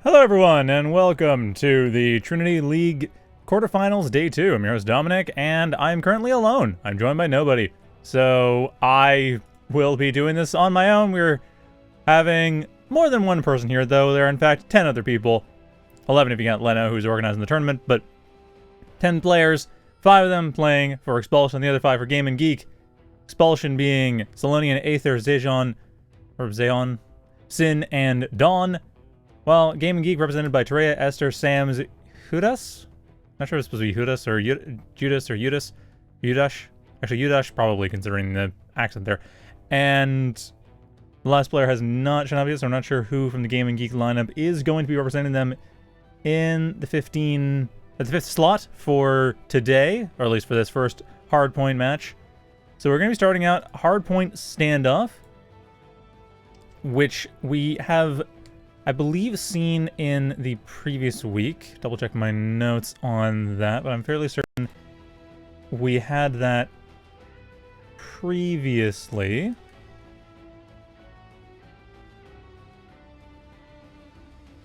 Hello everyone, and welcome to the Trinity League Quarterfinals Day 2. I'm your host Dominic, and I'm currently alone. I'm joined by nobody. So I will be doing this on my own. We're having more than one person here, though. There are in fact 10 other people. 11 if you count Leno, who's organizing the tournament, but 10 players, 5 of them playing for ExpulsioN, the other 5 for Game&Geek. ExpulsioN being Salonian, Aether, Zayon, Sin, and Dawn. Well, Game&Geek represented by Terea, Esther, Sam's, Hudas? Not sure if it's supposed to be Hudas or Judas or Judas. Udash. Actually, Udash, probably, considering the accent there. And the last player has not shown up yet, so I'm not sure who from the Game&Geek lineup is going to be representing them in the 5th slot for today, or at least for this first Hardpoint match. So we're going to be starting out Hardpoint Standoff, which we have, I believe, seen in the previous week. Double check my notes on that, but I'm fairly certain we had that previously.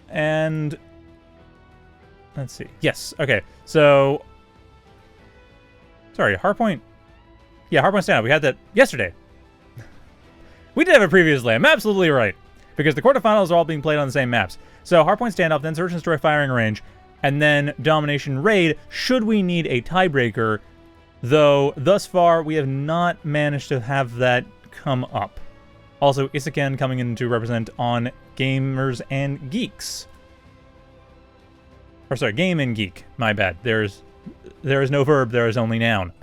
And let's see. Yes, okay. So, sorry, Hardpoint. Yeah, Hardpoint Standoff. We had that yesterday. We did have it previously. I'm absolutely right. Because the quarterfinals are all being played on the same maps. So Hardpoint Standoff, then Search and Destroy Firing Range, and then Domination Raid, should we need a tiebreaker, though thus far we have not managed to have that come up. Also, Isaken coming in to represent on Gamers and Geeks. Or sorry, Game and Geek, my bad. There is no verb, there is only noun.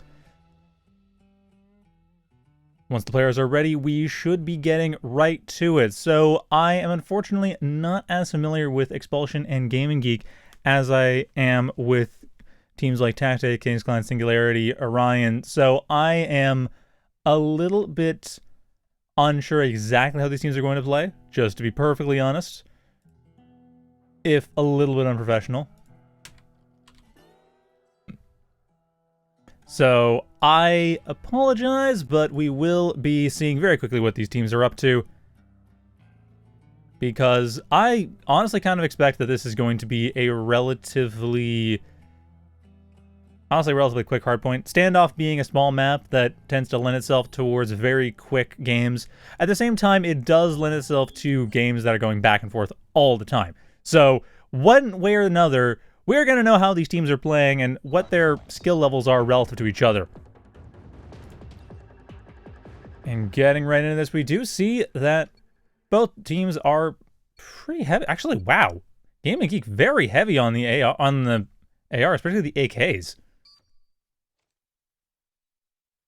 Once the players are ready, we should be getting right to it. So I am unfortunately not as familiar with ExpulsioN and Game&Geek as I am with teams like Tactic, Kings Clan, Singularity, Orion. So I am a little bit unsure exactly how these teams are going to play, just to be perfectly honest, if a little bit unprofessional. So I apologize, but we will be seeing very quickly what these teams are up to, because I honestly kind of expect that this is going to be a relatively quick hardpoint. Standoff being a small map that tends to lend itself towards very quick games. At the same time, it does lend itself to games that are going back and forth all the time. So one way or another, we're going to know how these teams are playing and what their skill levels are relative to each other. And getting right into this, we do see that both teams are pretty heavy. Actually, wow. Game&Geek very heavy on the AR, especially the AKs.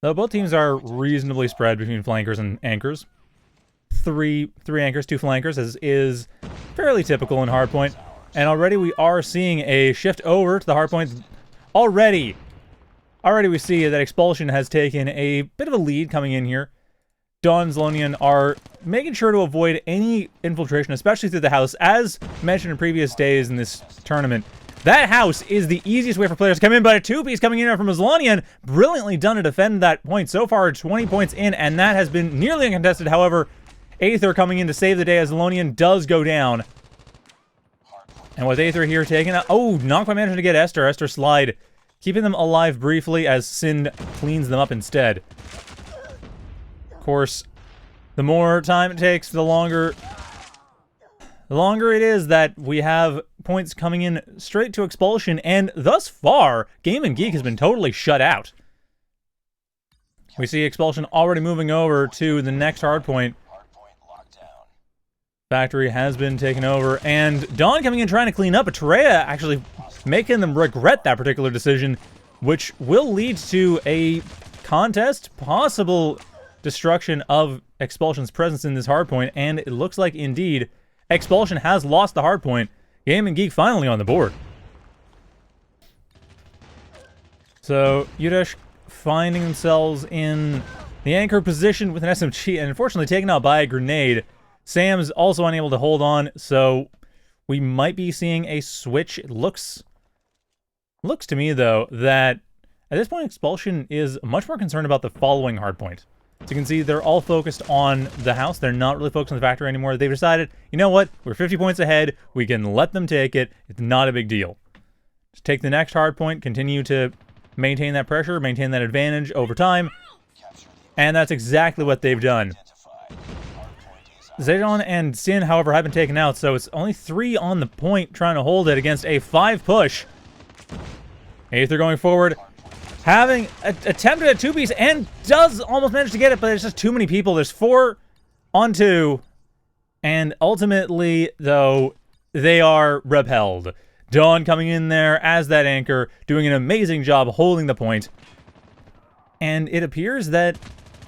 Though both teams are reasonably spread between flankers and anchors. Three anchors, 2 flankers, as is fairly typical in Hardpoint. And already we are seeing a shift over to the hardpoint. Already we see that ExpulsioN has taken a bit of a lead coming in here. Dawn and Zalonian are making sure to avoid any infiltration, especially through the house. As mentioned in previous days in this tournament, that house is the easiest way for players to come in, but a 2-piece coming in from Zalonian, brilliantly done to defend that point. So far, 20 points in, and that has been nearly uncontested. However, Aether coming in to save the day as Zalonian does go down. And with Aether here taking out... Oh, not quite managing to get Esther. Esther slide, keeping them alive briefly as Sin cleans them up instead. Of course, the more time it takes, the longer it is that we have points coming in straight to ExpulsioN, and thus far, Game&Geek has been totally shut out. We see ExpulsioN already moving over to the next hardpoint. Factory has been taken over, and Dawn coming in trying to clean up, but Terea actually making them regret that particular decision, which will lead to a contest, possible destruction of ExpulsioN's presence in this hardpoint, and it looks like, indeed, ExpulsioN has lost the hardpoint. Game&Geek finally on the board. So, Udesh finding themselves in the anchor position with an SMG, and unfortunately taken out by a grenade. Sam's also unable to hold on, so we might be seeing a switch. It looks to me, though, that at this point, ExpulsioN is much more concerned about the following hardpoint. So you can see they're all focused on the house. They're not really focused on the factory anymore. They've decided, you know what? We're 50 points ahead. We can let them take it. It's not a big deal. Just take the next hard point, continue to maintain that pressure, maintain that advantage over time. And that's exactly what they've done. Zhejiang and Sin, however, have been taken out, so it's only 3 on the point trying to hold it against a 5 push. Aether going forward, having attempted a 2-piece and does almost manage to get it, but there's just too many people. There's 4 on 2, and ultimately, though, they are repelled. Dawn coming in there as that anchor, doing an amazing job holding the point. And it appears that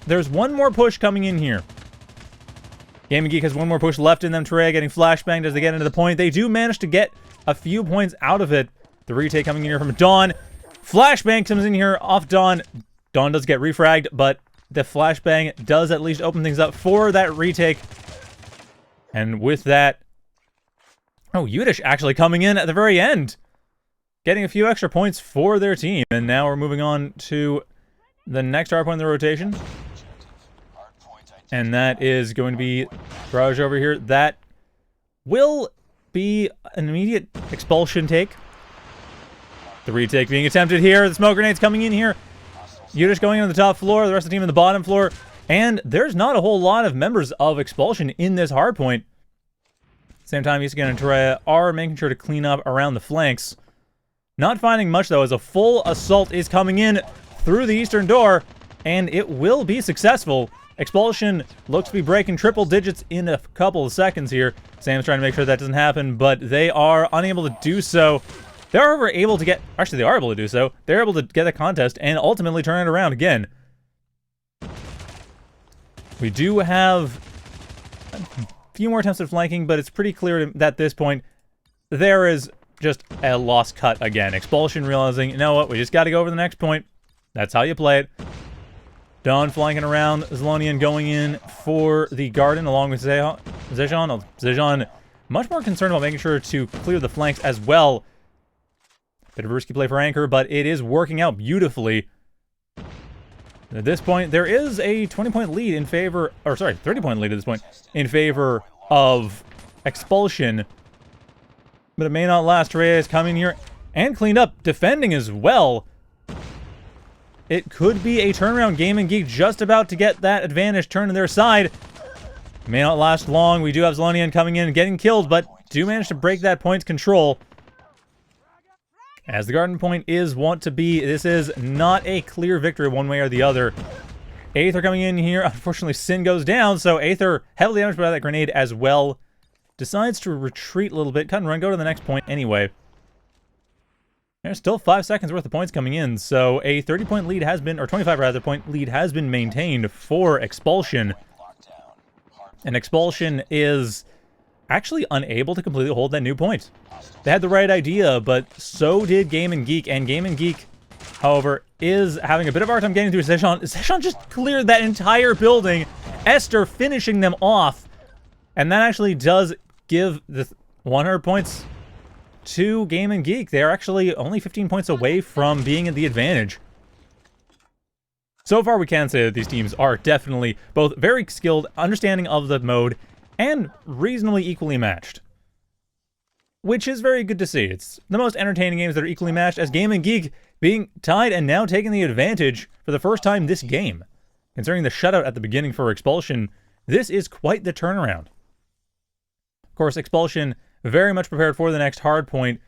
there's one more push coming in here. Game&Geek has one more push left in them. Terea getting flashbanged as they get into the point. They do manage to get a few points out of it. The retake coming in here from Dawn. Flashbang comes in here off Dawn. Dawn does get refragged, but the flashbang does at least open things up for that retake. And with that... Oh, Wich actually coming in at the very end. Getting a few extra points for their team. And now we're moving on to the next hard point in the rotation. And that is going to be Garage over here. That will be an immediate expulsion take. The retake being attempted here. The smoke grenades coming in here. Wich going on the top floor. The rest of the team on the bottom floor. And there's not a whole lot of members of ExpulsioN in this hardpoint. Same time, Isagen and Terea are making sure to clean up around the flanks. Not finding much, though, as a full assault is coming in through the eastern door. And it will be successful. ExpulsioN looks to be breaking triple digits in a couple of seconds here. Sam's trying to make sure that doesn't happen, but they are unable to do so. They are able to get... Actually, they are able to do so. They're able to get the contest and ultimately turn it around again. We do have a few more attempts at flanking, but it's pretty clear that at this point, there is just a lost cut again. ExpulsioN realizing, you know what, we just got to go over the next point. That's how you play it. Dawn flanking around, Zlonian going in for the garden along with Zhejiang. Zhejiang much more concerned about making sure to clear the flanks as well. Bit of risky play for Anchor, but it is working out beautifully. At this point, there is a 20-point lead in favor, or sorry, 30-point lead at this point, in favor of ExpulsioN. But it may not last. Terea is coming here and cleaned up, defending as well. It could be a turnaround. Game&Geek just about to get that advantage turned to their side. May not last long. We do have Zlonian coming in and getting killed, but do manage to break that points control. As the garden point is want to be, this is not a clear victory one way or the other. Aether coming in here. Unfortunately, Sin goes down, so Aether, heavily damaged by that grenade as well, decides to retreat a little bit, cut and run, go to the next point anyway. There's still 5 seconds worth of points coming in, so a 30-point lead has been, or 25 rather, point lead has been maintained for ExpulsioN. And ExpulsioN is actually unable to completely hold that new point. They had the right idea, but so did Game&Geek, and Game&Geek, however, is having a bit of a hard time getting through Zhejiang. Zhejiang just cleared that entire building, Esther finishing them off, and that actually does give the 100 points to Game&Geek. They're actually only 15 points away from being at the advantage. So far, we can say that these teams are definitely both very skilled, understanding of the mode, and reasonably equally matched. Which is very good to see. It's the most entertaining games that are equally matched, as Game&Geek being tied and now taking the advantage for the first time this game. Considering the shutout at the beginning for ExpulsioN, this is quite the turnaround. Of course, ExpulsioN very much prepared for the next hard point.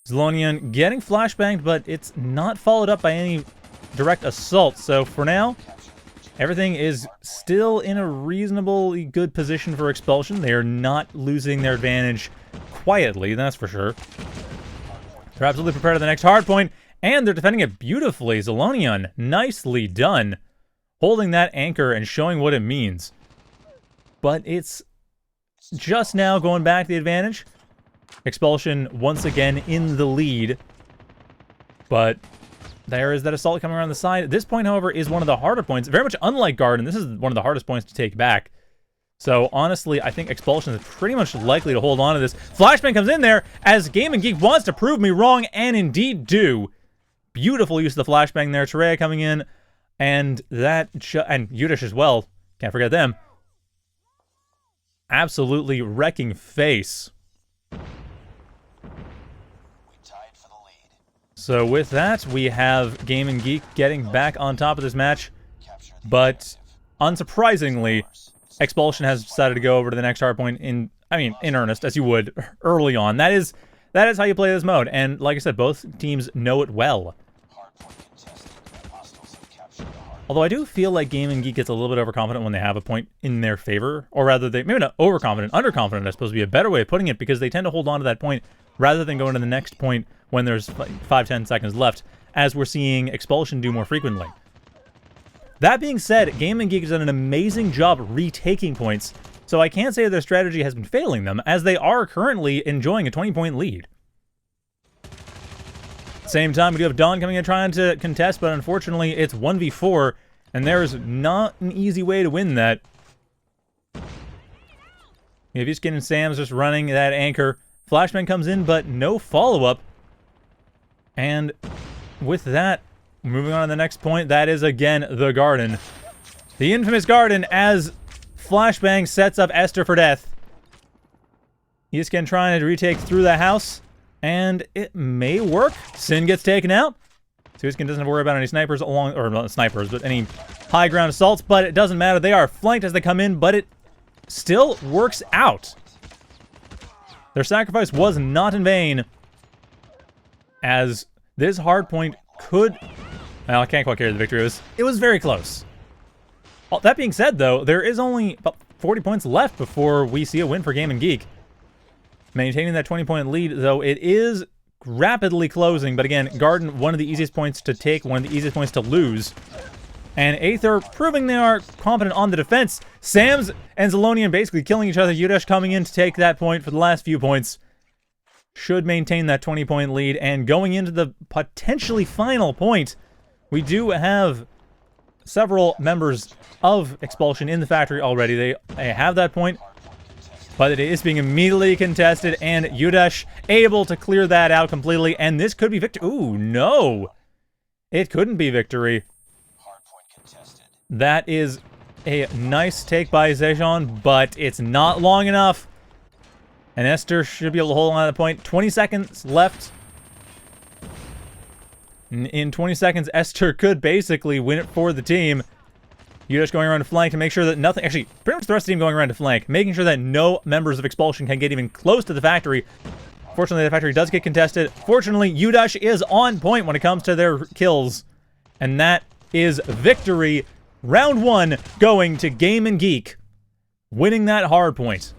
Zlonian getting flashbanged, but it's not followed up by any direct assault. So for now, everything is still in a reasonably good position for ExpulsioN. They are not losing their advantage quietly, that's for sure. They're absolutely prepared for the next hard point, and they're defending it beautifully. Zlonian, nicely done. Holding that anchor and showing what it means. But it's just now going back to the advantage. ExpulsioN once again in the lead. But there is that assault coming around the side. This point, however, is one of the harder points. Very much unlike Garden, this is one of the hardest points to take back. So honestly, I think ExpulsioN is pretty much likely to hold on to this. Flashbang comes in there as Game&Geek wants to prove me wrong, and indeed do. Beautiful use of the flashbang there. Terea coming in. And and Wich as well, can't forget them. Absolutely wrecking face. So with that, we have Game&Geek getting back on top of this match, but unsurprisingly, ExpulsioN has decided to go over to the next hardpoint in earnest, as you would early on. That is how you play this mode, and like I said, both teams know it well. Although I do feel like Game&Geek gets a little bit overconfident when they have a point in their favor, or rather, maybe not overconfident, underconfident, I suppose would be a better way of putting it, because they tend to hold on to that point rather than going to the next point when there's 5-10 seconds left, as we're seeing ExpulsioN do more frequently. That being said, Game&Geek has done an amazing job retaking points, so I can't say their strategy has been failing them, as they are currently enjoying a 20-point lead. Same time, we do have Don coming in trying to contest, but unfortunately it's 1v4, and there's not an easy way to win that. You have Wich and Sam's just running that anchor. Flashbang comes in, but no follow-up. And with that, moving on to the next point, that is again the garden. The infamous garden as Flashbang sets up Esther for death. Wich trying to retake through the house, and it may work. Sin gets taken out. So Wich doesn't have to worry about any snipers or not snipers, but any high ground assaults, but it doesn't matter. They are flanked as they come in, but it still works out. Their sacrifice was not in vain, as this hardpoint could... Well, I can't quite carry the victory. It was very close. Well, that being said, though, there is only about 40 points left before we see a win for Game&Geek. Maintaining that 20-point lead, though, it is rapidly closing. But again, Garden, one of the easiest points to take, one of the easiest points to lose. And Aether proving they are competent on the defense. Sam's and Zelonian basically killing each other. Wich coming in to take that point for the last few points. Should maintain that 20-point lead. And going into the potentially final point, we do have several members of ExpulsioN in the factory already. They have that point, but it is being immediately contested, and Wich able to clear that out completely, and this could be victory. Ooh, no! It couldn't be victory. That is a nice take by Zejon, but it's not long enough. And Esther should be able to hold on to the point. 20 seconds left. In 20 seconds, Esther could basically win it for the team. Wich going around to flank to make sure that nothing... Actually, pretty much the rest of the team going around to flank, making sure that no members of ExpulsioN can get even close to the factory. Fortunately, the factory does get contested. Fortunately, Wich is on point when it comes to their kills. And that is victory. Round 1 going to Game&Geek, winning that hard point.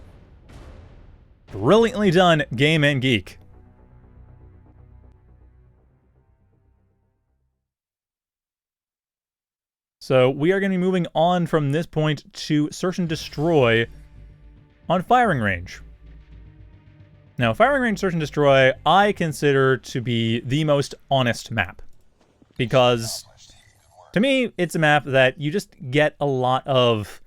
Brilliantly done, Game&Geek. So we are going to be moving on from this point to Search and Destroy on Firing Range. Now, Firing Range Search and Destroy, I consider to be the most honest map. Because, to me, it's a map that you just get a lot of...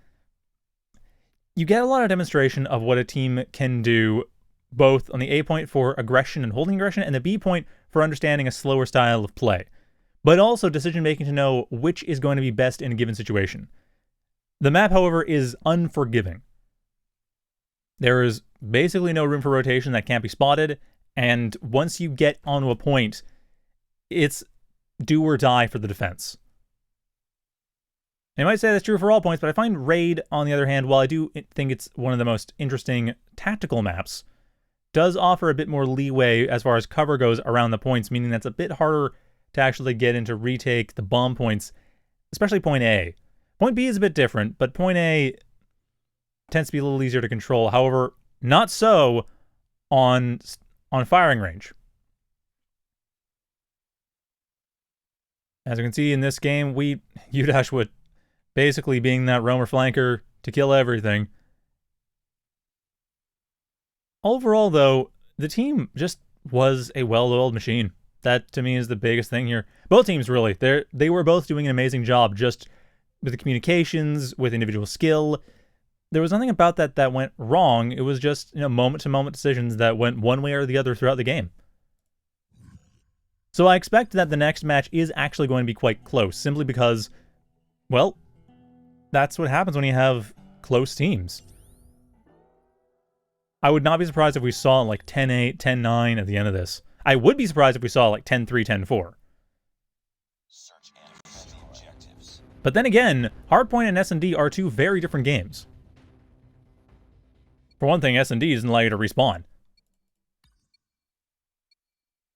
You get a lot of demonstration of what a team can do, both on the A point for aggression and holding aggression, and the B point for understanding a slower style of play. But also decision-making to know which is going to be best in a given situation. The map, however, is unforgiving. There is basically no room for rotation that can't be spotted, and once you get onto a point, it's do or die for the defense. I might say that's true for all points, but I find Raid, on the other hand, while I do think it's one of the most interesting tactical maps, does offer a bit more leeway as far as cover goes around the points, meaning that's a bit harder to actually get into retake the bomb points, especially point A. Point B is a bit different, but point A tends to be a little easier to control. However, not so on Firing Range. As you can see in this game, Wich would basically being that roamer flanker to kill everything. Overall, though, the team just was a well-oiled machine. That, to me, is the biggest thing here. Both teams, really. They were both doing an amazing job, just with the communications, with individual skill. There was nothing about that went wrong. It was just, moment-to-moment decisions that went one way or the other throughout the game. So I expect that the next match is actually going to be quite close, simply because well, that's what happens when you have close teams. I would not be surprised if we saw like 10-8, 10-9 at the end of this. I would be surprised if we saw like 10-3, 10-4. But then again, Hardpoint and S&D are two very different games. For one thing, S&D doesn't allow you to respawn.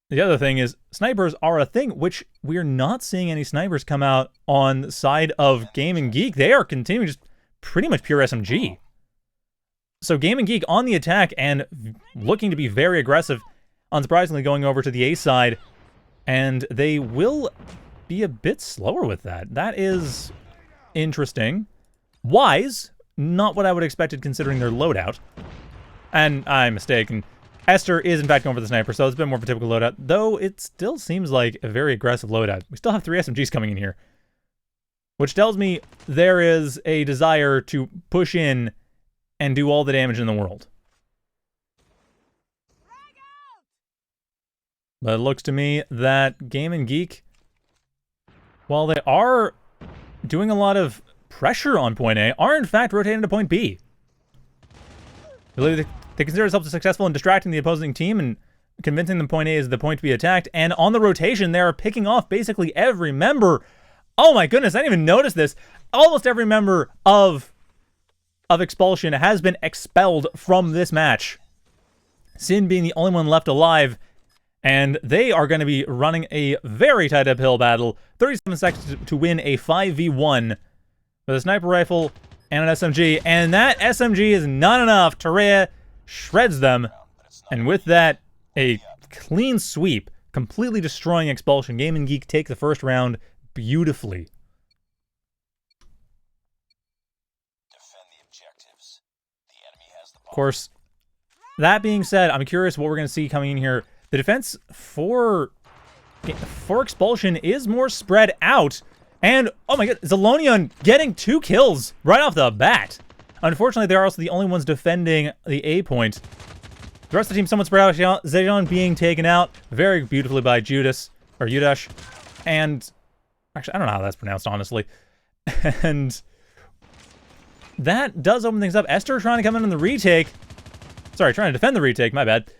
The other thing is, snipers are a thing, which we're not seeing any snipers come out on the side of Game&Geek. They are continuing just pretty much pure SMG. So Game&Geek on the attack and looking to be very aggressive, unsurprisingly going over to the A side, and they will be a bit slower with that. That is interesting. Wise, not what I would have expected considering their loadout. And I'm mistaken. Esther is in fact going for the sniper, so it's a bit more of a typical loadout, though it still seems like a very aggressive loadout. We still have 3 SMGs coming in here, which tells me there is a desire to push in and do all the damage in the world. But it looks to me that Game&Geek, while they are doing a lot of pressure on point A, are in fact rotating to point B. I believe they consider themselves successful in distracting the opposing team and convincing them point A is the point to be attacked. And on the rotation, they are picking off basically every member. Oh my goodness, I didn't even notice this. Almost every member of ExpulsioN has been expelled from this match. Sin being the only one left alive. And they are going to be running a very tight uphill battle. 37 seconds to win a 5v1 with a sniper rifle and an SMG. And that SMG is not enough. Terea shreds them. And with that, a clean sweep, completely destroying ExpulsioN. Game&Geek take the first round beautifully. Of course, that being said, I'm curious what we're going to see coming in here. The defense for ExpulsioN is more spread out. And, oh my god, Zelonion getting 2 kills right off the bat. Unfortunately, they're also the only ones defending the A point. The rest of the team somewhat spread out. Zejon being taken out very beautifully by Judas, or Judash. And, actually, I don't know how that's pronounced, honestly. And that does open things up. Esther trying to come in on the retake. Sorry, trying to defend the retake, my bad.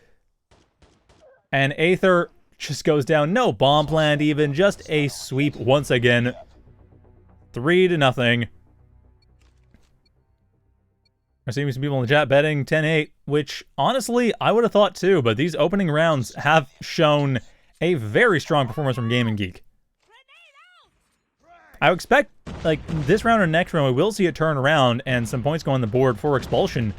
And Aether just goes down. No bomb plant even. Just a sweep once again. 3-0. I'm seeing some people in the chat betting 10-8, which honestly I would have thought too, but these opening rounds have shown a very strong performance from Game&Geek. I expect, like, this round or next round, we will see it turn around and some points go on the board for ExpulsioN,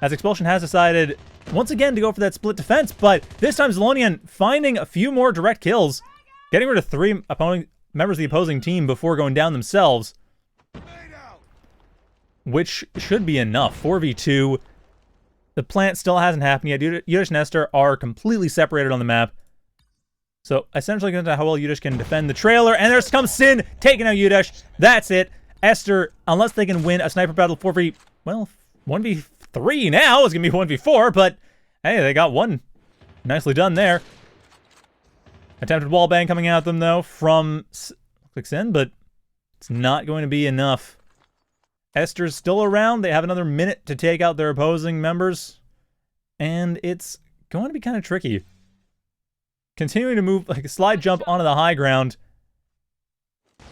as ExpulsioN has decided once again to go for that split defense, but this time Zelonion finding a few more direct kills, getting rid of 3 members of the opposing team before going down themselves, which should be enough. 4v2. The plant still hasn't happened yet. Yudish and Esther are completely separated on the map. So essentially going to how well Yudish can defend the trailer, and there's comes Sin taking out Yudish. That's it. Esther, unless they can win a sniper battle 4v, well, 1v3 now. It's going to be 1v4, but hey, they got one. Nicely done there. Attempted wallbang coming at them, though, from Sin, but it's not going to be enough. Esther's still around. They have another minute to take out their opposing members, and it's going to be kind of tricky. Continuing to move, like a slide jump onto the high ground.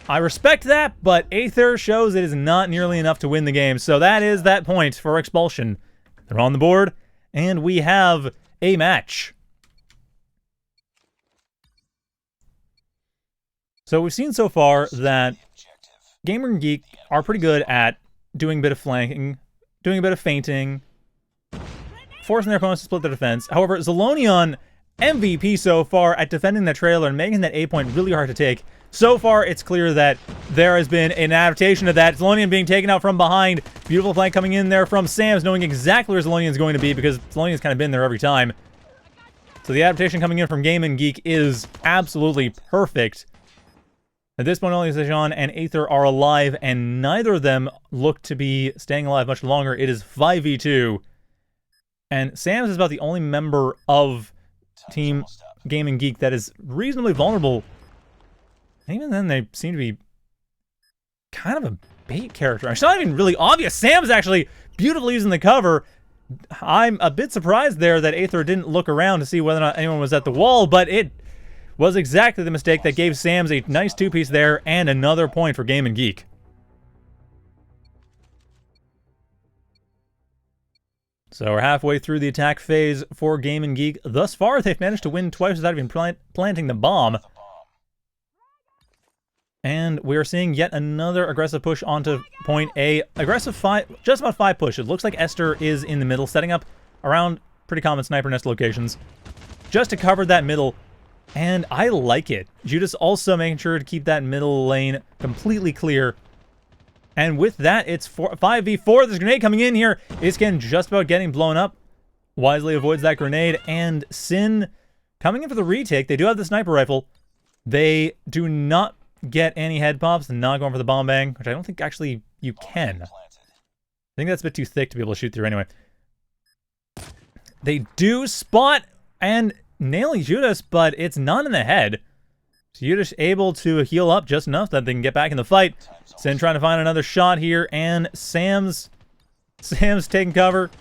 I respect that, but Aether shows it is not nearly enough to win the game. So that is that point for ExpulsioN. They're on the board, and we have a match. So we've seen so far that Game&Geek are pretty good at doing a bit of flanking, doing a bit of feinting, forcing their opponents to split their defense. However, Zelonion, MVP so far at defending the trailer and making that A point really hard to take. So far, it's clear that there has been an adaptation of that. Zelonion being taken out from behind. Beautiful flank coming in there from Sam's, knowing exactly where Zelonion is going to be because Zelonion's kind of been there every time. So the adaptation coming in from Game&Geek is absolutely perfect. At this point, only Zejon and Aether are alive, and neither of them look to be staying alive much longer. It is 5v2. And Sam's is about the only member of Team Game&Geek that is reasonably vulnerable. And even then, they seem to be kind of a bait character. It's not even really obvious. Sam's actually beautifully using the cover. I'm a bit surprised there that Aether didn't look around to see whether or not anyone was at the wall, but it was exactly the mistake that gave Sam's a nice two-piece there and another point for Game&Geek. So we're halfway through the attack phase for Game&Geek. Thus far, they've managed to win twice without even planting the bomb. And we're seeing yet another aggressive push onto point A. Aggressive just about 5 push. It looks like Esther is in the middle, setting up around pretty common sniper nest locations just to cover that middle. And I like it. Judas also making sure to keep that middle lane completely clear. And with that, it's 5v4. There's a grenade coming in here. Isken just about getting blown up. Wisely avoids that grenade. And Sin coming in for the retake. They do have the sniper rifle. They do not get any head pops. Not going for the bomb bang, which I don't think actually you can. I think that's a bit too thick to be able to shoot through anyway. They do spot and nail Judas, but it's not in the head. So Judas able to heal up just enough that they can get back in the fight. Sin trying to find another shot here, and Sam's taking cover.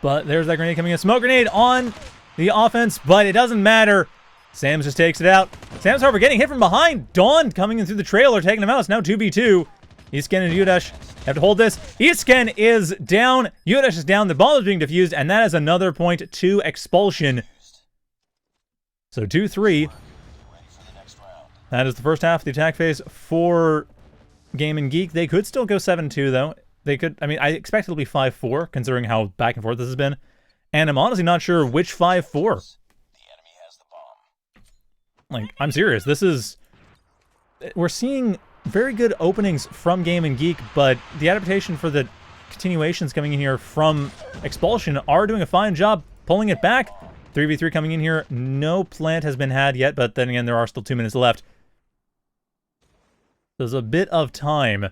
But there's that grenade coming in. Smoke grenade on the offense, but it doesn't matter. Sam's just takes it out. Sam's, however, getting hit from behind. Dawn coming in through the trailer, taking him out. It's now 2v2. Isken and Yudash have to hold this. Isken is down. Yudash is down. The ball is being defused, and that is another point to ExpulsioN. So 2-3. That is the first half of the attack phase for Game&Geek. They could still go 7-2, though. They could, I mean, I expect it'll be 5-4, considering how back and forth this has been. And I'm honestly not sure which 5-4. Like, I'm serious. This is... We're seeing very good openings from Game&Geek, but the adaptation for the continuations coming in here from ExpulsioN are doing a fine job pulling it back. 3v3 coming in here. No plant has been had yet, but then again, there are still 2 minutes left. There's a bit of time.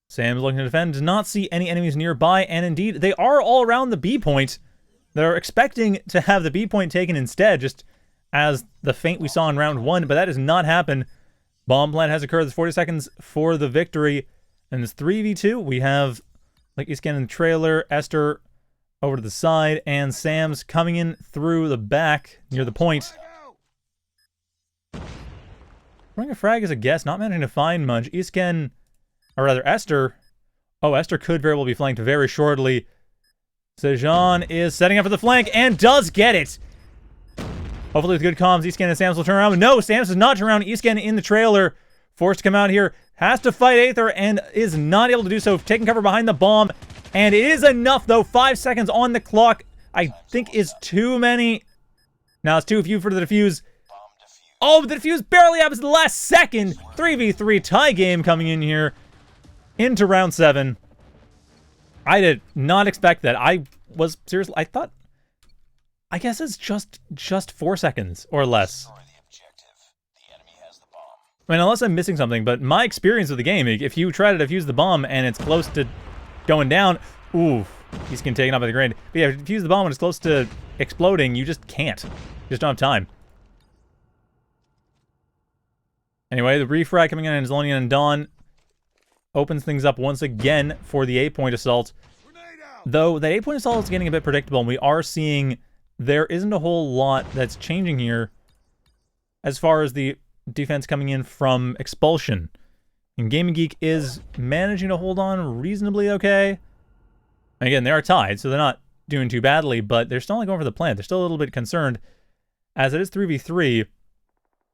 Sam's looking to defend. Does not see any enemies nearby, and indeed, they are all around the B point. They're expecting to have the B point taken instead, just as the feint we saw in round 1, but that does not happen. Bomb plant has occurred. There's 40 seconds for the victory. And it's 3v2. We have, like, Isken in the trailer, Esther over to the side, and Sam's coming in through the back near the point. Running a frag as a guess, not managing to find much. Isken, or rather Esther. Oh, Esther could very well be flanked very shortly. Sejan is setting up for the flank and does get it. Hopefully with good comms, Isken and Sam's will turn around. But no, Sam's does not turn around. Isken in the trailer, forced to come out here, has to fight Aether and is not able to do so, taking cover behind the bomb. And it is enough, though. 5 seconds on the clock, I think, is too many. Now it's too few for the defuse. Oh, but the defuse barely happens in the last second. 3v3 tie game coming in here into round 7. I did not expect that. I was seriously, I guess it's just 4 seconds or less. I mean, unless I'm missing something, but my experience with the game, if you try to defuse the bomb and it's close to going down, ooh, he's getting taken up by the grenade. But yeah, if you defuse the bomb when it's close to exploding, you just can't. You just don't have time. Anyway, the refrag coming in, and Zolonian and Dawn opens things up once again for the 8-point assault. Though that 8-point assault is getting a bit predictable, and we are seeing there isn't a whole lot that's changing here as far as the defense coming in from ExpulsioN. And Game&Geek is managing to hold on reasonably okay. And again, they are tied, so they're not doing too badly, but they're still not going for the plant. They're still a little bit concerned, as it is 3v3.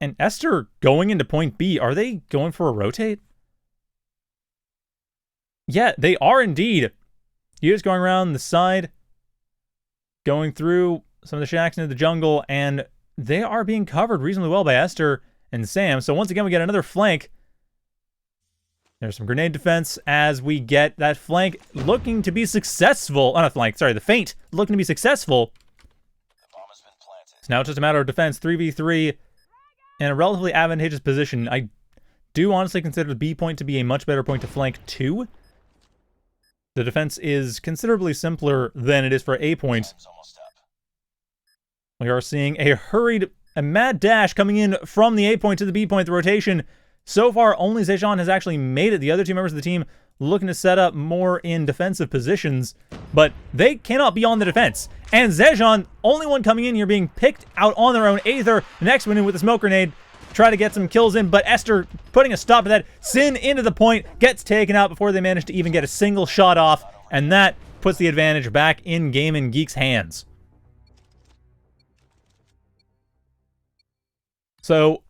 And Esther going into point B, are they going for a rotate? Yeah, they are indeed. He is going around the side, going through some of the shacks into the jungle, and they are being covered reasonably well by Esther and Sam. So once again, we get another flank. There's some grenade defense as we get that flank looking to be successful. Oh, not flank, sorry, the feint looking to be successful. So now it's just a matter of defense, 3v3, in a relatively advantageous position. I do honestly consider the B point to be a much better point to flank too. The defense is considerably simpler than it is for A point. We are seeing a mad dash coming in from the A point to the B point. The rotation So far, only Zhejiang has actually made it. The other two members of the team looking to set up more in defensive positions, but they cannot be on the defense. And Zhejiang, only one coming in here, being picked out on their own. Aether, next one in with the smoke grenade, try to get some kills in, but Esther putting a stop to that. Sin into the point, gets taken out before they manage to even get a single shot off, and that puts the advantage back in Game&Geek's hands. So,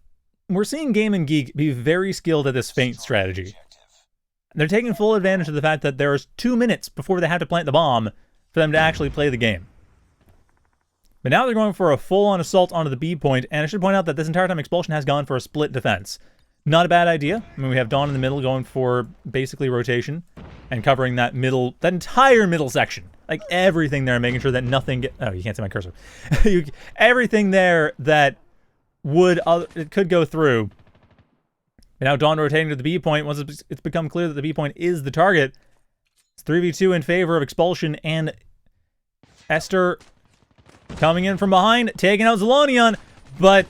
we're seeing Game&Geek be very skilled at this feint strategy. They're taking full advantage of the fact that there's 2 minutes before they have to plant the bomb for them to actually play the game. But now they're going for a full-on assault onto the B point, and I should point out that this entire time ExpulsioN has gone for a split defense. Not a bad idea. I mean, we have Dawn in the middle going for basically rotation and covering that entire middle section. Like everything there, making sure that nothing oh, you can't see my cursor. Everything there that it could go through. And now Dawn rotating to the B point. Once it's become clear that the B point is the target, it's 3v2 in favor of ExpulsioN, and Esther coming in from behind, taking out Zelonion, but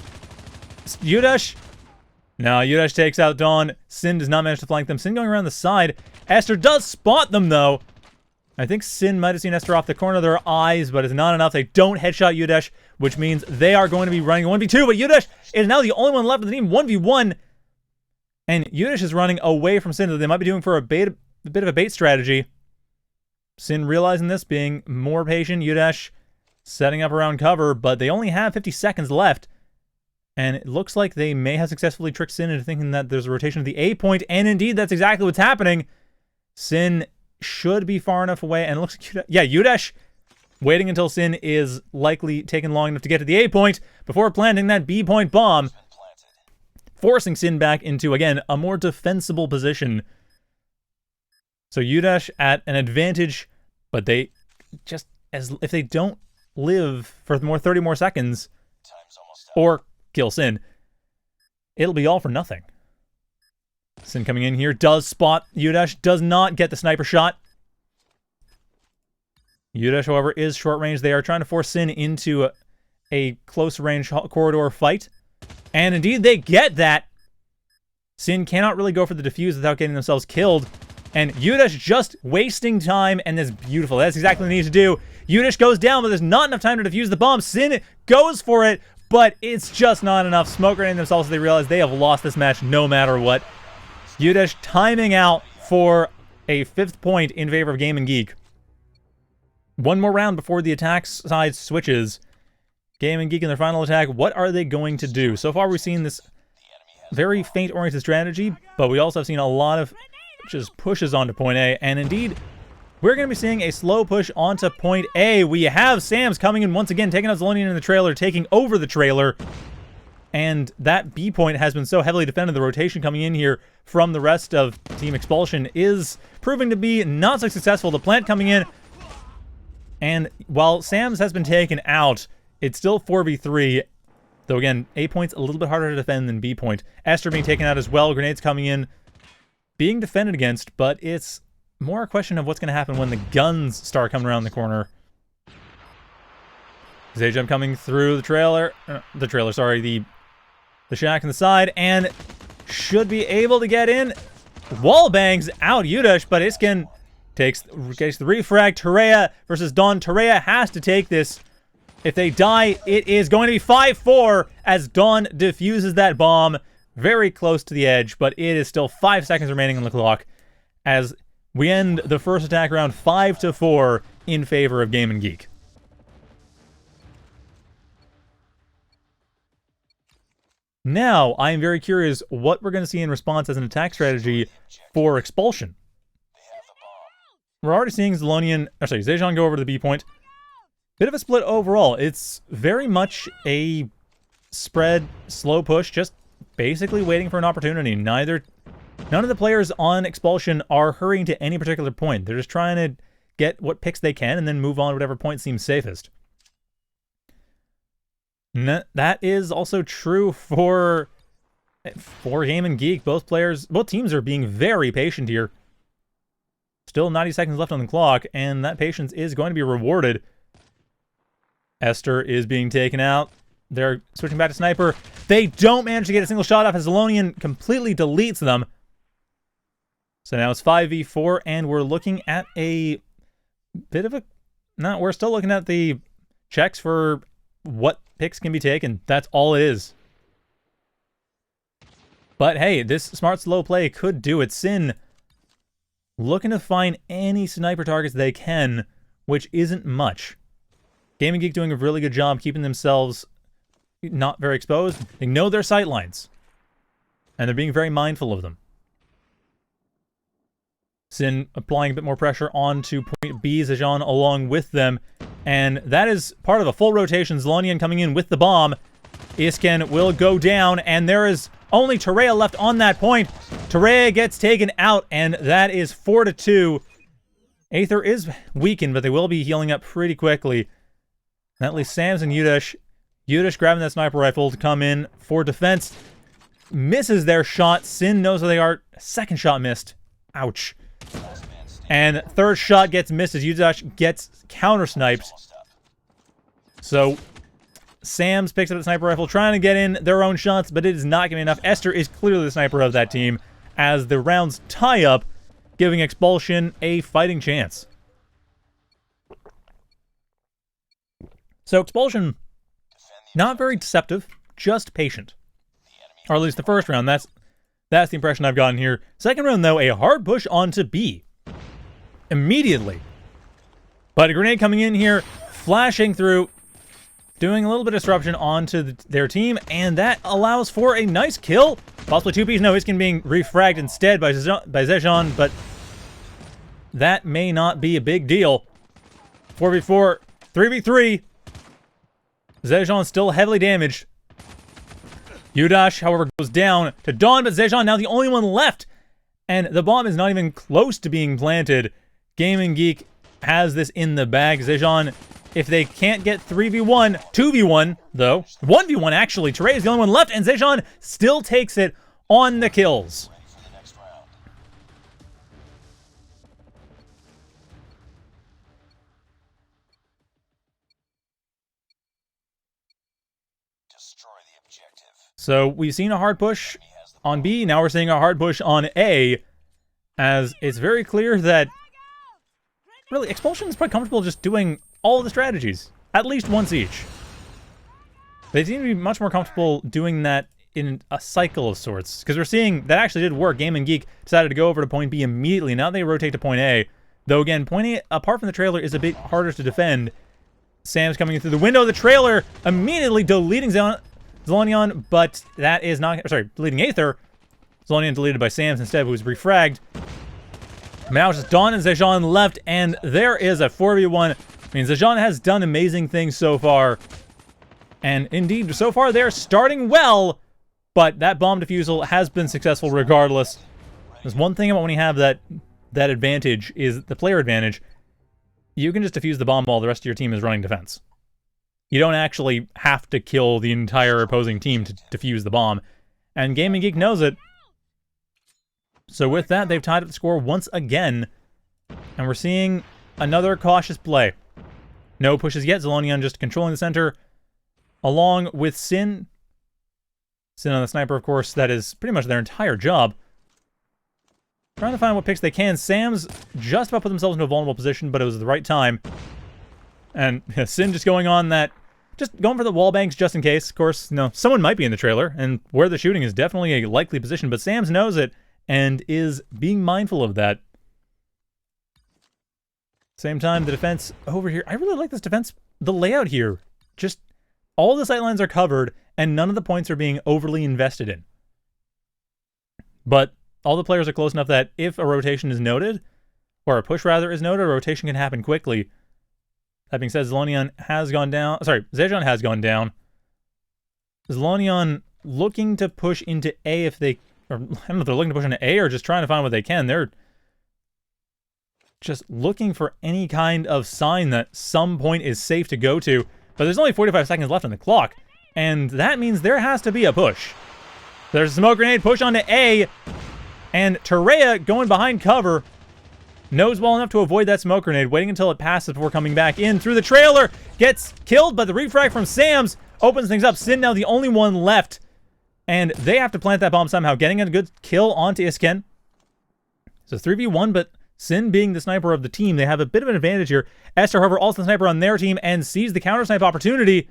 Yudesh. No, Yudesh takes out Dawn. Sin does not manage to flank them. Sin going around the side. Esther does spot them, though. I think Sin might have seen Esther off the corner of their eyes, but it's not enough. They don't headshot Yudesh, which means they are going to be running a 1v2, but Yudesh is now the only one left of the team, 1v1. And Yudesh is running away from Sin that they might be doing for a bit of a bait strategy. Sin realizing this, being more patient. Yudesh setting up around cover, but they only have 50 seconds left. And it looks like they may have successfully tricked Sin into thinking that there's a rotation of the A point, and indeed, that's exactly what's happening. Sin should be far enough away, and it looks like Yudesh waiting until Sin is likely taken long enough to get to the A point before planting that B point bomb, forcing Sin back into, again, a more defensible position. So Yudesh at an advantage, but they just, if they don't live for 30 more seconds, or kill Sin, it'll be all for nothing. Sin coming in here, does spot Yudesh, does not get the sniper shot. Yudesh, however, is short range. They are trying to force Sin into a close range corridor fight. And indeed, they get that. Sin cannot really go for the defuse without getting themselves killed. And Yudesh just wasting time, and that's beautiful. That's exactly what they need to do. Yudesh goes down, but there's not enough time to defuse the bomb. Sin goes for it, but it's just not enough. Smoke grenading themselves, so they realize they have lost this match no matter what. Yudesh timing out for a 5th point in favor of Game&Geek. One more round before the attack side switches. Game&Geek in their final attack, what are they going to do? So far we've seen this very feint-oriented strategy, but we also have seen a lot of just pushes onto point A, and indeed, we're going to be seeing a slow push onto point A. We have Sam's coming in once again, taking out Zelonian in the trailer, taking over the trailer, and that B point has been so heavily defended. The rotation coming in here from the rest of Team ExpulsioN is proving to be not so successful. The plant coming in, and while Sam's has been taken out, it's still 4v3, though again, A point's a little bit harder to defend than B point. Esther being taken out as well, grenades coming in, being defended against, but it's more a question of what's going to happen when the guns start coming around the corner. Zayjump coming through the trailer, the shack on the side, and should be able to get in. Wall bangs out Yudesh, but Iskin takes the refrag. Terea versus Dawn. Terea has to take this. If they die, it is going to be 5-4 as Dawn defuses that bomb very close to the edge, but it is still 5 seconds remaining on the clock as we end the first attack round 5-4 in favor of Game&Geek. Now, I am very curious what we're going to see in response as an attack strategy for ExpulsioN. We're already seeing Zhejiang go over to the B point. Bit of a split overall. It's very much a spread, slow push, just basically waiting for an opportunity. None of the players on ExpulsioN are hurrying to any particular point. They're just trying to get what picks they can and then move on to whatever point seems safest. That is also true for Game&Geek. Both teams are being very patient here. Still 90 seconds left on the clock, and that patience is going to be rewarded. Esther is being taken out. they're switching back to sniper. They don't manage to get a single shot off as Zelonian completely deletes them. So now it's 5v4, and we're looking at a bit of a... No, we're still looking at the checks for what picks can be taken. That's all it is. But hey, this smart slow play could do it. Sin looking to find any sniper targets they can, which isn't much. Game&Geek doing a really good job keeping themselves not very exposed. They know their sight lines, and they're being very mindful of them. Sin applying a bit more pressure onto point B, Zejon along with them, and that is part of a full rotation. Zelonian coming in with the bomb. Isken will go down, and there is only Terea left on that point. Terea gets taken out, and that is 4-2. Aether is weakened, but they will be healing up pretty quickly. That leaves Sams and Udish. Udish grabbing that sniper rifle to come in for defense. Misses their shot. Sin knows where they are. Second shot missed. Ouch. And third shot gets missed as Udish gets counter-sniped. So Sams picks up the sniper rifle, trying to get in their own shots, but it is not giving enough. Esther is clearly the sniper of that team as the rounds tie up, giving ExpulsioN a fighting chance. So ExpulsioN, not very deceptive, just patient. Or at least the first round, that's the impression I've gotten here. Second round, though, a hard push onto B. Immediately. But a grenade coming in here, flashing through, doing a little bit of disruption onto their team, and that allows for a nice kill. Possibly 2Ps. No, Isken being refragged instead by Zejon, but that may not be a big deal. 4v4, 3v3. Zejon still heavily damaged. Udash, however, goes down to Dawn, but Zejon now the only one left. And the bomb is not even close to being planted. Game&Geek has this in the bag. Zejon, if they can't get 3v1, 2v1, though, 1v1 actually, Terea is the only one left, and Zejon still takes it on the kills. So we've seen a hard push on B, now we're seeing a hard push on A, as it's very clear that really ExpulsioN is quite comfortable just doing all of the strategies, at least once each. They seem to be much more comfortable doing that in a cycle of sorts, because we're seeing that actually did work. Game&Geek decided to go over to point B immediately. Now they rotate to point A, though again, point A, apart from the trailer, is a bit harder to defend. Sam's coming in through the window of the trailer, immediately deleting Zelonian, but that is not... Sorry, deleting Aether. Zelonian deleted by Sams instead, who was refragged. Now it's just Dawn and Zejon left, and there is a 4v1. I mean, Zejon has done amazing things so far. And indeed, so far they're starting well, but that bomb defusal has been successful regardless. There's one thing about when you have that advantage, is the player advantage. You can just defuse the bomb while the rest of your team is running defense. You don't actually have to kill the entire opposing team to defuse the bomb. And Game&Geek knows it. So with that, they've tied up the score once again. And we're seeing another cautious play. No pushes yet. Zelonian just controlling the center. Along with Sin. Sin on the sniper, of course. That is pretty much their entire job. Trying to find what picks they can. Sam's just about put themselves into a vulnerable position, but it was the right time. And Sin just going on that... Just going for the wall banks just in case. Of course, no, someone might be in the trailer, and where they're shooting is definitely a likely position, but Sams knows it and is being mindful of that. Same time, the defense over here. I really like this defense. The layout here. Just all the sightlines are covered, and none of the points are being overly invested in. But all the players are close enough that if a rotation is noted, or a push rather is noted, a rotation can happen quickly. That being said, Zelonian has gone down. Sorry, Zejon has gone down. Zelonian looking to push into A if they... Or, I don't know if they're looking to push into A or just trying to find what they can. They're just looking for any kind of sign that some point is safe to go to. But there's only 45 seconds left on the clock. And that means there has to be a push. There's a smoke grenade, push onto A. And Terea going behind cover... knows well enough to avoid that smoke grenade, waiting until it passes before coming back in through the trailer. Gets killed by the refrag from Sams. opens things up. Sin now the only one left, and they have to plant that bomb somehow, getting a good kill onto Isken. So 3v1, but Sin being the sniper of the team, they have a bit of an advantage here. Esther, however, also the sniper on their team, and sees the counter-snipe opportunity.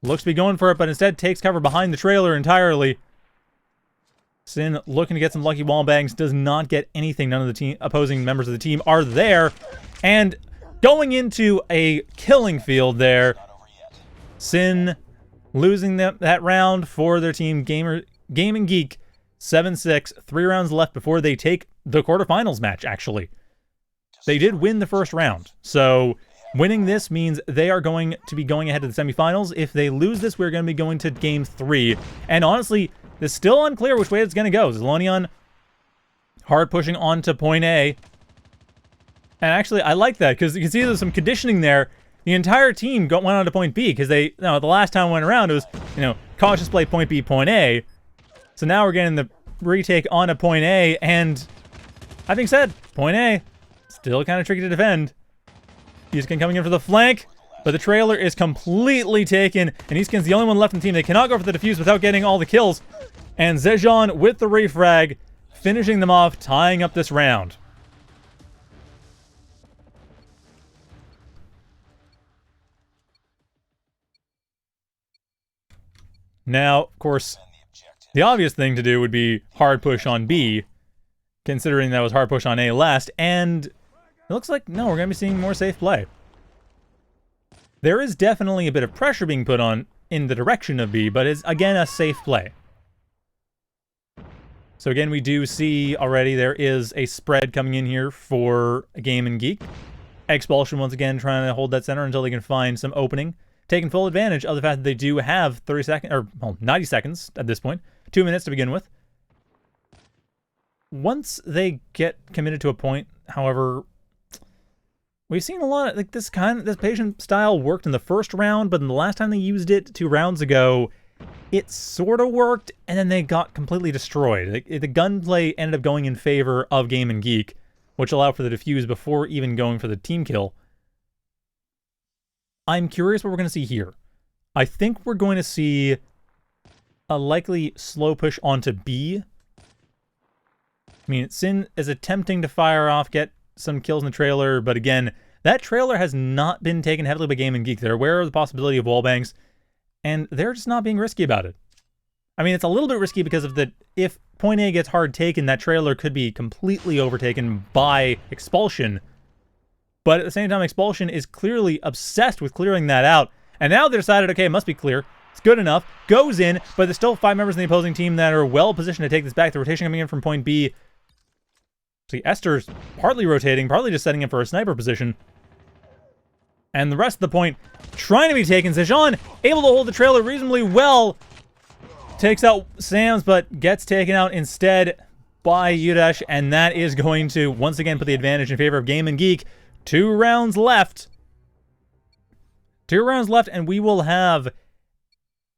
Looks to be going for it, but instead takes cover behind the trailer entirely. Sin looking to get some lucky wall bangs, does not get anything. None of the team opposing members of the team are there. And going into a killing field there. Sin losing that round for their team. Game&Geek 7-6. 3 rounds left before they take the quarterfinals match, actually. They did win the first round. So winning this means they are going to be going ahead to the semifinals. If they lose this, we're going to be going to game 3. And honestly, it's still unclear which way it's going to go. Zelonion hard pushing onto point A. And actually, I like that because you can see there's some conditioning there. The entire team went on to point B because the last time I went around, it was, cautious play point B, point A. So now we're getting the retake onto point A. And that being said, point A, still kind of tricky to defend. Isken coming in for the flank, but the trailer is completely taken. And Isken's the only one left in the team. They cannot go for the defuse without getting all the kills. And Zejon with the refrag, finishing them off, tying up this round. Now, of course, the obvious thing to do would be hard push on B, considering that was hard push on A last, and it looks like, no, we're going to be seeing more safe play. There is definitely a bit of pressure being put on in the direction of B, but it's, again, a safe play. So again, we do see already there is a spread coming in here for Game&Geek. ExpulsioN once again trying to hold that center until they can find some opening. Taking full advantage of the fact that they do have 30 seconds, or well, 90 seconds at this point. 2 minutes to begin with. Once they get committed to a point, however, we've seen a lot of, like, this patient style worked in the first round, but in the last time they used it 2 rounds ago, it sort of worked, and then they got completely destroyed. The gunplay ended up going in favor of Game&Geek, which allowed for the defuse before even going for the team kill. I'm curious what we're going to see here. I think we're going to see a likely slow push onto B. I mean, Sin is attempting to fire off, get some kills in the trailer, but again, that trailer has not been taken heavily by Game&Geek. They're aware of the possibility of wallbangs, and they're just not being risky about it. I mean, it's a little bit risky because of if point A gets hard taken, that trailer could be completely overtaken by ExpulsioN. But at the same time, ExpulsioN is clearly obsessed with clearing that out. And now they decided, okay, it must be clear. It's good enough. Goes in, but there's still 5 members in the opposing team that are well positioned to take this back. The rotation coming in from point B. See, Esther's partly rotating, partly just setting in for a sniper position. And the rest of the point trying to be taken. Zejon able to hold the trailer reasonably well. Takes out Sam's, but gets taken out instead by Yudesh. And that is going to, once again, put the advantage in favor of Game&Geek. 2 rounds left. 2 rounds left, and we will have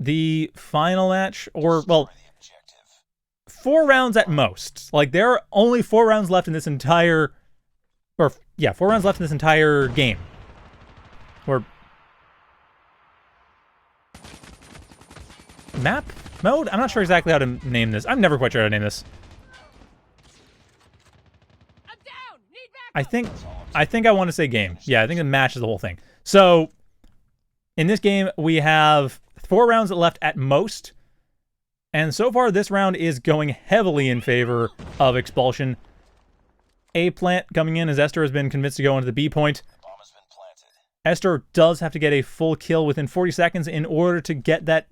the final match, or, well, 4 rounds at most. Like, there are only 4 rounds left in this entire, 4 rounds left in this entire game. Or map mode? I'm not sure exactly how to name this. I'm never quite sure how to name this. I'm down. Need backup. I think I want to say game. Yeah, I think the match is the whole thing. So, in this game, we have 4 rounds left at most. And so far, this round is going heavily in favor of ExpulsioN. A plant coming in as Esther has been convinced to go into the B point. Esther does have to get a full kill within 40 seconds in order to get that,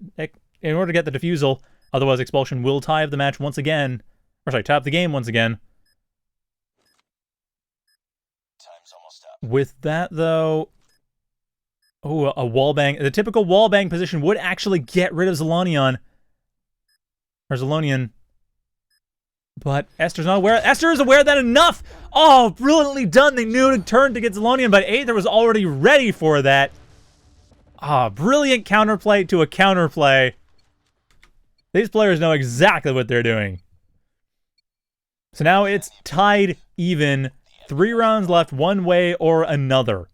in order to get the defusal. Otherwise, ExpulsioN will tie up the match once again. Or sorry, tie up the game once again. With that, though, oh, a wallbang. The typical wallbang position would actually get rid of Zelonion. Or Zelonion. But Esther's not aware. Esther is aware of that enough! Oh, brilliantly done. They knew to turn to get Zelonion, but Aether was already ready for that. Ah, brilliant counterplay to a counterplay. These players know exactly what they're doing. So now it's tied even. 3 rounds left, one way or another.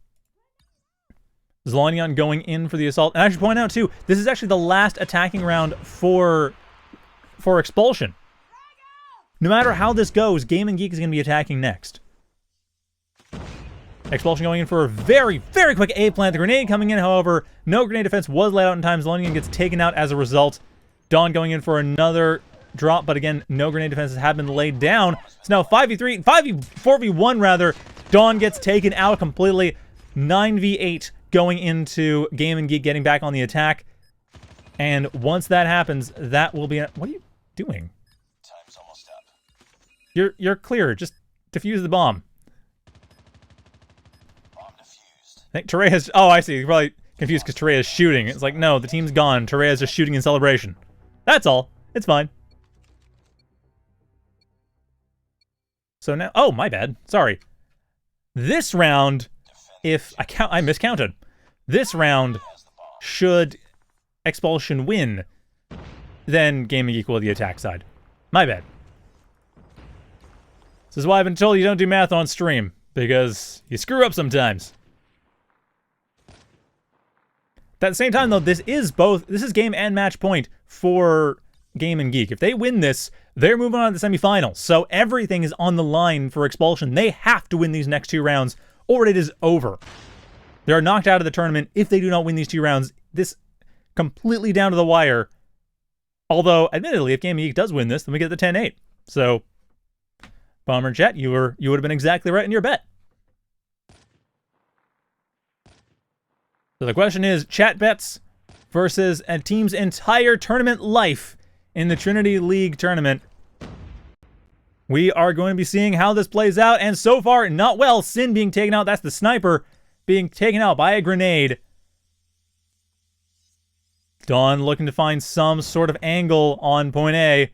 Zlonion going in for the assault. And I should point out, too, this is actually the last attacking round for Expulsion. No matter how this goes, Game&Geek is going to be attacking next. Expulsion going in for a very, very quick A-plant. The grenade coming in, however, no grenade defense was laid out in time. Zlonion gets taken out as a result. Dawn going in for another drop, but again, no grenade defenses have been laid down. It's now 4v1 rather. Dawn gets taken out completely. 9v8 going into Game&Geek getting back on the attack. And once that happens, that will be... What are you doing? Time's almost up. You're clear. Just defuse the bomb. Bomb defused. I think Tereya's... Oh, I see. You're probably confused because Tereya's shooting. It's like, no, the team's gone. Tereya's just shooting in celebration. That's all. It's fine. So now... Oh, my bad. Sorry. This round, if I miscounted. This round, should Expulsion win, then Game&Geek will the attack side. My bad. This is why I've been told you don't do math on stream, because you screw up sometimes. At the same time, though, this is game and match point for Game&Geek. If they win this, they're moving on to the semifinals. So everything is on the line for Expulsion. They have to win these next 2 rounds, or it is over. They are knocked out of the tournament if they do not win these 2 rounds. This completely down to the wire. Although, admittedly, if Game&Geek does win this, then we get the 10-8. So, Bomber Chat, you would have been exactly right in your bet. So the question is, chat bets versus a team's entire tournament life in the Trinity League tournament. We are going to be seeing how this plays out, and so far, not well. Sin being taken out, that's the sniper, being taken out by a grenade. Dawn looking to find some sort of angle on point A,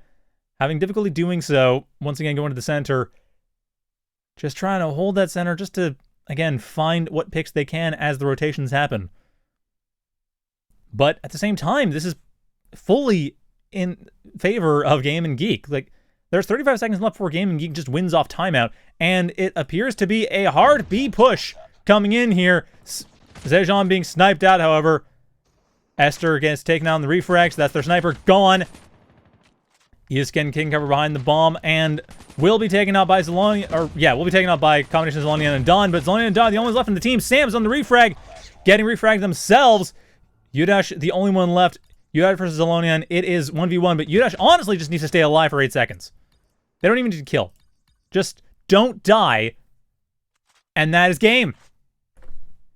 having difficulty doing so. Once again, going to the center. Just trying to hold that center just to, again, find what picks they can as the rotations happen. But at the same time, this is fully in favor of Game&Geek. Like, there's 35 seconds left before Game&Geek just wins off timeout, and it appears to be a hard B push coming in here. Zhejiang being sniped out, however. Esther gets taken out on the refrags. That's their sniper gone. Yuskin can cover behind the bomb and will be taken out by Zlonion, will be taken out by combination of Zlonion and Dawn, but Zlonion and Dawn, the only ones left in the team. Sam's on the refrag, getting refragged themselves. Yudash, the only one left. Yudash versus Zlonion. It is 1v1, but Yudash honestly just needs to stay alive for 8 seconds. They don't even need to kill. Just don't die. And that is game.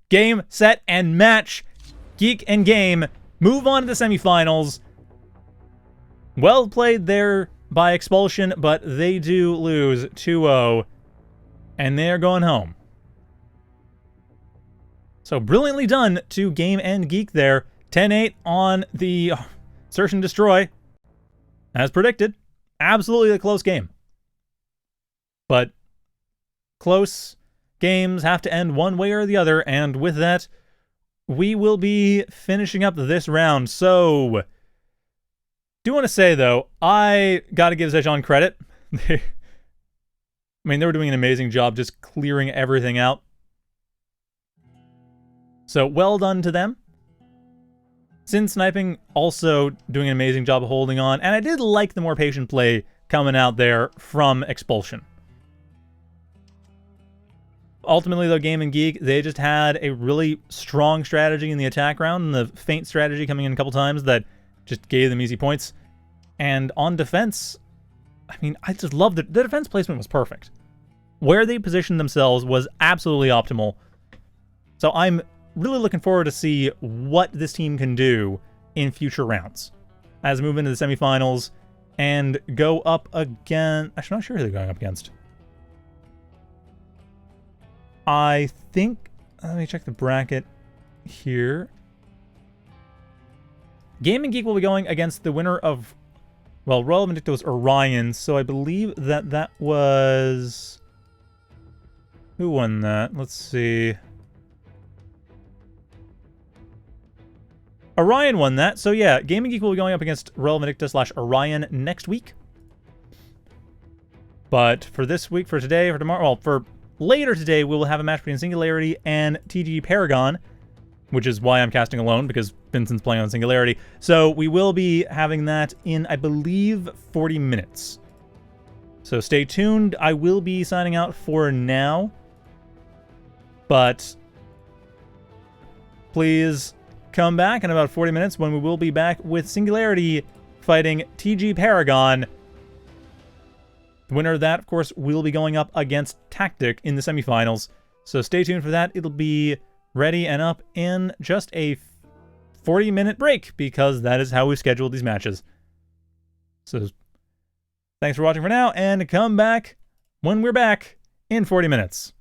Game, set, and match. Geek and Game move on to the semifinals. Well played there by Expulsion, but they do lose 2-0, and they're going home. So brilliantly done to Game&Geek there. 10-8 on the Search and Destroy. As predicted, absolutely a close game. But close games have to end one way or the other, and with that, we will be finishing up this round. So, do want to say, though, I got to give Zhejiang credit. They were doing an amazing job just clearing everything out. So, well done to them. Sin Sniping also doing an amazing job of holding on. And I did like the more patient play coming out there from Expulsion. Ultimately, though, Game&Geek, they just had a really strong strategy in the attack round, and the feint strategy coming in a couple times that just gave them easy points. And on defense, I just love the defense placement was perfect. Where they positioned themselves was absolutely optimal. So I'm really looking forward to see what this team can do in future rounds as we move into the semifinals and go up again. Actually, I'm not sure who they're going up against. I think, let me check the bracket here. Game&Geek will be going against the winner of, well, Royal Vindicto's Orion, so I believe that was... Who won that? Let's see. Orion won that, so yeah, Game&Geek will be going up against Royal Vindicta / Orion next week. But for this week, for today, for tomorrow, well, for later today, we will have a match between Singularity and TG Paragon. which is why I'm casting alone, because Vincent's playing on Singularity. So we will be having that in, I believe, 40 minutes. So stay tuned. I will be signing out for now. But please come back in about 40 minutes when we will be back with Singularity fighting TG Paragon. The winner of that, of course, will be going up against Tactic in the semifinals. So stay tuned for that. It'll be ready and up in just a 40-minute break, because that is how we scheduled these matches. So thanks for watching for now, and come back when we're back in 40 minutes.